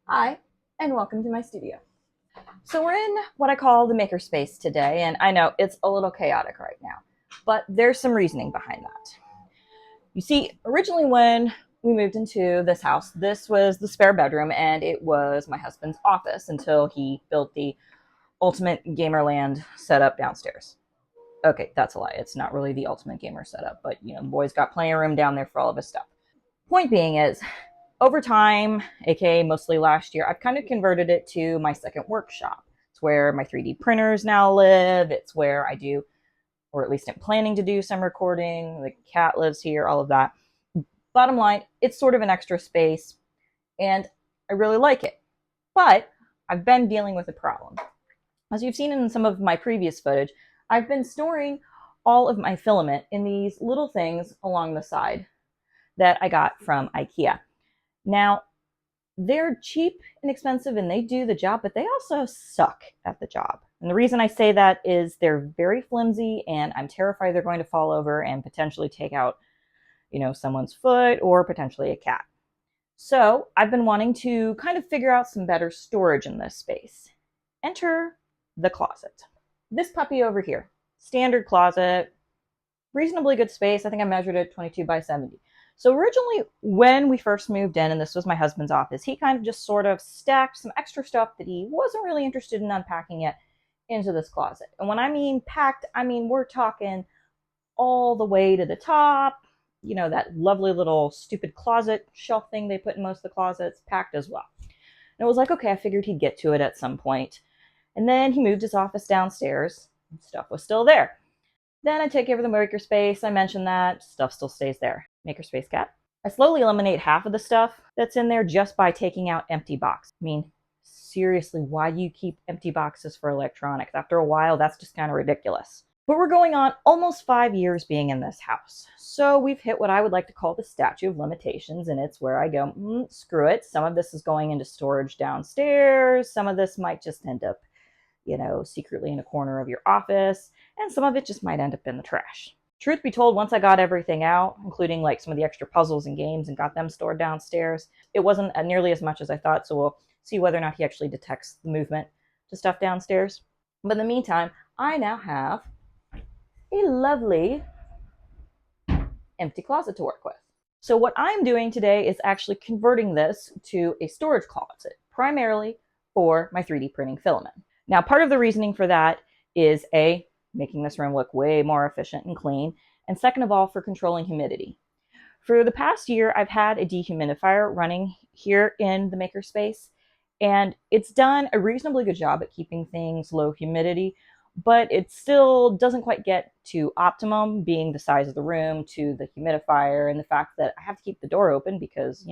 Hi, and welcome to my studio. So we're in what I call the makerspace today, and I know it's a little chaotic right now, but there's some reasoning behind that. You see, originally when we moved into this house, this was the spare bedroom, and it was my husband's office until he built the ultimate gamerland setup downstairs. Okay, that's a lie. It's not really the ultimate gamer setup, but the boys got plenty of room down there for all of his stuff. Point being is, over time, aka mostly last year, I've kind of converted it to my second workshop. It's where my 3D printers now live. It's where I do, or at least I'm planning to do, some recording. The cat lives here, all of that. Bottom line, it's sort of an extra space, and I really like it. But I've been dealing with a problem. As you've seen in some of my previous footage, I've been storing all of my filament in these little things along the side that I got from IKEA. Now, they're cheap and expensive and they do the job, but they also suck at the job. And the reason I say that is they're very flimsy and I'm terrified they're going to fall over and potentially take out, someone's foot or potentially a cat. So I've been wanting to kind of figure out some better storage in this space. Enter the closet. This puppy over here, standard closet, reasonably good space. I think I measured it 22 by 70. So originally, when we first moved in, and this was my husband's office, he kind of just sort of stacked some extra stuff that he wasn't really interested in unpacking yet into this closet. And when I mean packed, I mean we're talking all the way to the top. That lovely little stupid closet shelf thing they put in most of the closets, packed as well. And it was like, okay, I figured he'd get to it at some point. And then he moved his office downstairs. And stuff was still there. Then I take over the makerspace. I mentioned that. Stuff still stays there. Makerspace cat. I slowly eliminate half of the stuff that's in there just by taking out empty boxes. I mean, seriously, why do you keep empty boxes for electronics? After a while, that's just kind of ridiculous. But we're going on almost 5 years being in this house. So we've hit what I would like to call the statute of limitations, and it's where I go, screw it. Some of this is going into storage downstairs. Some of this might just end up secretly in a corner of your office, and some of it just might end up in the trash. Truth be told, once I got everything out, including like some of the extra puzzles and games and got them stored downstairs, it wasn't nearly as much as I thought, so we'll see whether or not he actually detects the movement to stuff downstairs. But in the meantime, I now have a lovely empty closet to work with. So what I'm doing today is actually converting this to a storage closet, primarily for my 3D printing filament. Now, part of the reasoning for that is A, making this room look way more efficient and clean, and second of all, for controlling humidity. For the past year, I've had a dehumidifier running here in the makerspace, and it's done a reasonably good job at keeping things low humidity, but it still doesn't quite get to optimum, being the size of the room, to the humidifier, and the fact that I have to keep the door open because,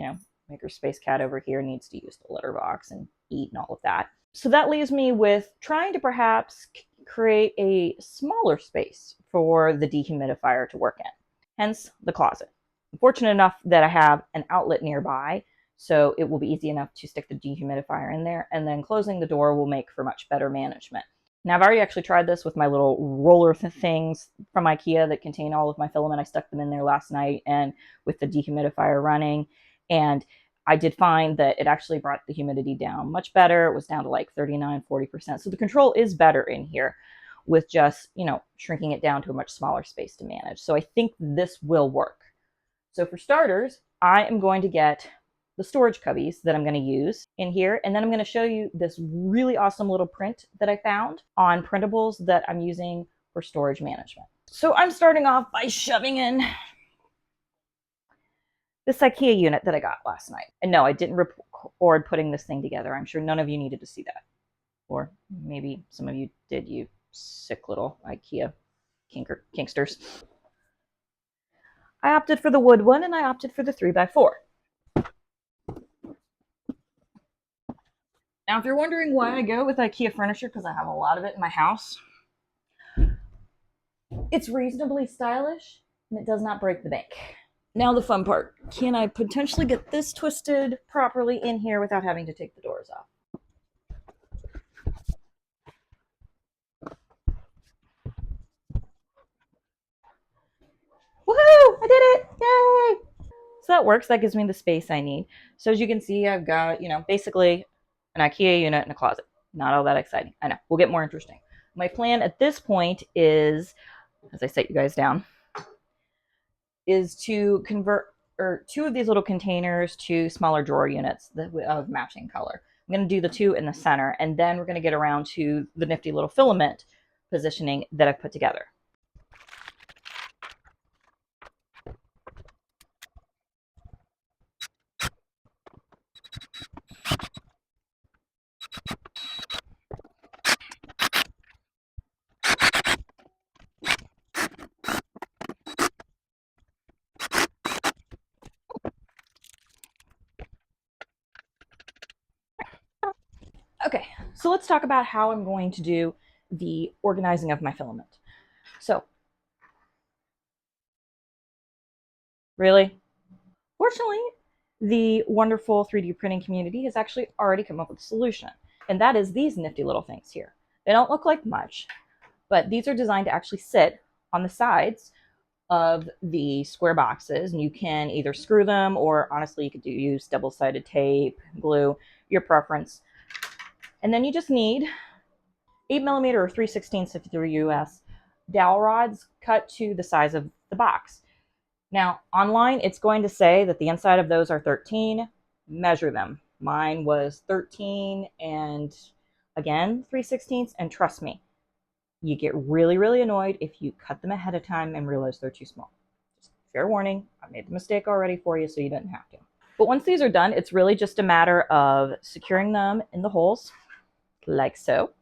makerspace cat over here needs to use the litter box and eat and all of that. So that leaves me with trying to perhaps create a smaller space for the dehumidifier to work in, hence the closet. I'm fortunate enough that I have an outlet nearby, so it will be easy enough to stick the dehumidifier in there, and then closing the door will make for much better management. Now, I've already actually tried this with my little roller things from IKEA that contain all of my filament. I stuck them in there last night and with the dehumidifier running, and I did find that it actually brought the humidity down much better. It was down to like 39, 40%. So the control is better in here with just, shrinking it down to a much smaller space to manage. So I think this will work. So for starters, I am going to get the storage cubbies that I'm going to use in here. And then I'm going to show you this really awesome little print that I found on printables that I'm using for storage management. So I'm starting off by shoving in this IKEA unit that I got last night. And no, I didn't record putting this thing together. I'm sure none of you needed to see that. Or maybe some of you did, you sick little IKEA kinksters. I opted for the wood one and I opted for the 3x4. Now, if you're wondering why I go with IKEA furniture, because I have a lot of it in my house, it's reasonably stylish and it does not break the bank. Now the fun part. Can I potentially get this twisted properly in here without having to take the doors off? Woohoo! I did it! Yay! So that works. That gives me the space I need. So as you can see, I've got, basically an IKEA unit in a closet. Not all that exciting. I know. We'll get more interesting. My plan at this point is, as I set you guys down, is to convert two of these little containers to smaller drawer units of matching color. I'm going to do the two in the center, and then we're going to get around to the nifty little filament positioning that I've put together. Okay, so let's talk about how I'm going to do the organizing of my filament. So, really? Fortunately, the wonderful 3D printing community has actually already come up with a solution, and that is these nifty little things here. They don't look like much, but these are designed to actually sit on the sides of the square boxes, and you can either screw them, or honestly, you could use double-sided tape, glue, your preference. And then you just need 8mm or 3/16 if you're US dowel rods cut to the size of the box. Now, online, it's going to say that the inside of those are 13. Measure them. Mine was 13 and, again, 3/16, and trust me, you get really, really annoyed if you cut them ahead of time and realize they're too small. Just fair warning, I made the mistake already for you, so you didn't have to. But once these are done, it's really just a matter of securing them in the holes, like so,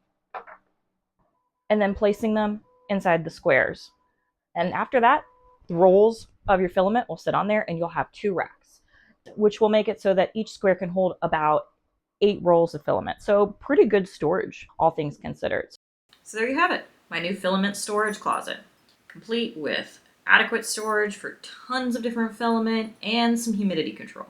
and then placing them inside the squares. And after that, the rolls of your filament will sit on there, and you'll have 2 racks, which will make it so that each square can hold about 8 rolls of filament. So pretty good storage, all things considered. So there you have it, my new filament storage closet, complete with adequate storage for tons of different filament and some humidity control.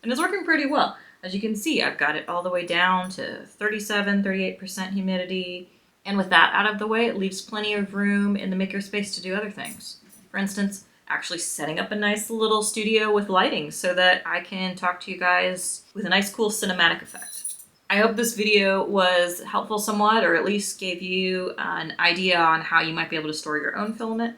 And it's working pretty well. As you can see, I've got it all the way down to 37, 38% humidity. And with that out of the way, it leaves plenty of room in the makerspace to do other things. For instance, actually setting up a nice little studio with lighting so that I can talk to you guys with a nice cool cinematic effect. I hope this video was helpful somewhat, or at least gave you an idea on how you might be able to store your own filament.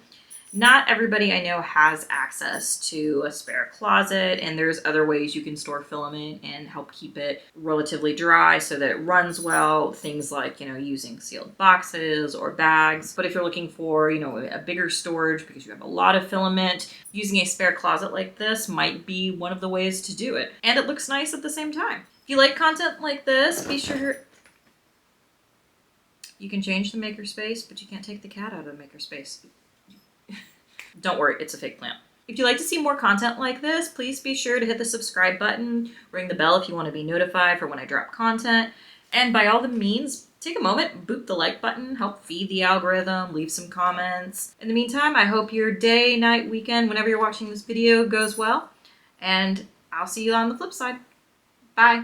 Not everybody I know has access to a spare closet, and there's other ways you can store filament and help keep it relatively dry so that it runs well. Things like, using sealed boxes or bags. But if you're looking for, a bigger storage because you have a lot of filament, using a spare closet like this might be one of the ways to do it. And it looks nice at the same time. If you like content like this, be sure you can change the makerspace, but you can't take the cat out of the makerspace. Don't worry, it's a fake plant. If you'd like to see more content like this, please be sure to hit the subscribe button, ring the bell if you want to be notified for when I drop content, and by all the means, take a moment, boop the like button, help feed the algorithm, leave some comments. In the meantime, I hope your day, night, weekend, whenever you're watching this video goes well, and I'll see you on the flip side. Bye.